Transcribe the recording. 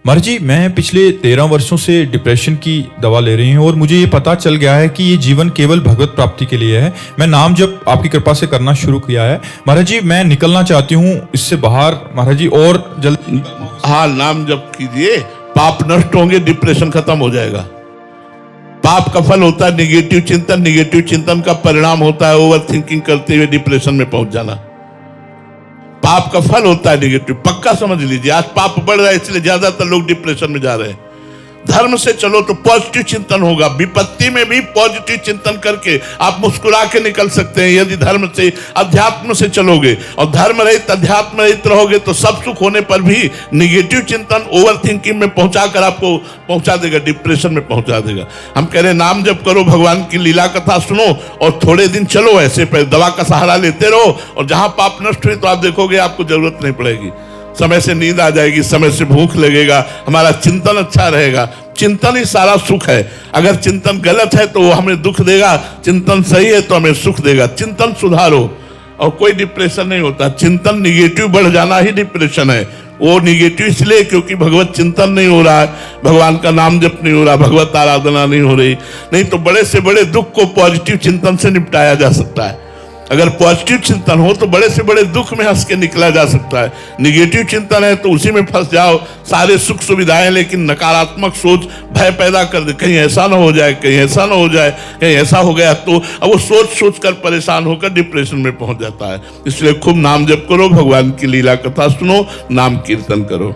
महाराज जी, मैं पिछले 13 वर्षों से डिप्रेशन की दवा ले रही हूँ और मुझे ये पता चल गया है कि ये जीवन केवल भगवत प्राप्ति के लिए है। मैं नाम जप आपकी कृपा से करना शुरू किया है। महाराज जी, मैं निकलना चाहती हूँ इससे बाहर महाराज जी, और जल्दी। हाँ, नाम जप कीजिए, पाप नष्ट होंगे, डिप्रेशन खत्म हो जाएगा। पाप का फल होता है निगेटिव चिंतन, निगेटिव चिंतन का परिणाम होता है ओवर थिंकिंग करते हुए डिप्रेशन में पहुंच जाना। पाप का फल होता है निगेटिव, पक्का समझ लीजिए। आज पाप बढ़ रहा है इसलिए ज्यादातर लोग डिप्रेशन में जा रहे हैं। धर्म से चलो तो पॉजिटिव चिंतन होगा। विपत्ति में भी पॉजिटिव चिंतन करके आप मुस्कुरा के निकल सकते हैं। यदि धर्म से अध्यात्म से चलोगे और धर्म रहित अध्यात्म रहित रहोगे तो सब सुख होने पर भी निगेटिव चिंतन ओवर थिंकिंग में पहुंचाकर आपको पहुंचा देगा, डिप्रेशन में पहुंचा देगा। हम कह रहे नाम जप करो, भगवान की लीला कथा सुनो और थोड़े दिन चलो ऐसे, पर दवा का सहारा लेते रहो और जहां पाप नष्ट हुए तो आप देखोगे आपको जरूरत नहीं पड़ेगी। समय से नींद आ जाएगी, समय से भूख लगेगा, हमारा चिंतन अच्छा रहेगा। चिंतन ही सारा सुख है। अगर चिंतन गलत है तो वो हमें दुख देगा, चिंतन सही है तो हमें सुख देगा। चिंतन सुधारो और कोई डिप्रेशन नहीं होता। चिंतन निगेटिव बढ़ जाना ही डिप्रेशन है। वो निगेटिव इसलिए क्योंकि भगवत चिंतन नहीं हो रहा है, भगवान का नाम जप नहीं हो रहा, भगवत आराधना नहीं हो रही। नहीं तो बड़े से बड़े दुख को पॉजिटिव चिंतन से निपटाया जा सकता है। अगर पॉजिटिव चिंतन हो तो बड़े से बड़े दुख में हंस के निकला जा सकता है। निगेटिव चिंतन है तो उसी में फंस जाओ, सारे सुख सुविधाएं, लेकिन नकारात्मक सोच भय पैदा कर दे, कहीं ऐसा ना हो जाए, कहीं ऐसा ना हो जाए, कहीं ऐसा हो गया तो। अब वो सोच सोच कर परेशान होकर डिप्रेशन में पहुंच जाता है। इसलिए खूब नाम जप करो, भगवान की लीला कथा सुनो, नाम कीर्तन करो।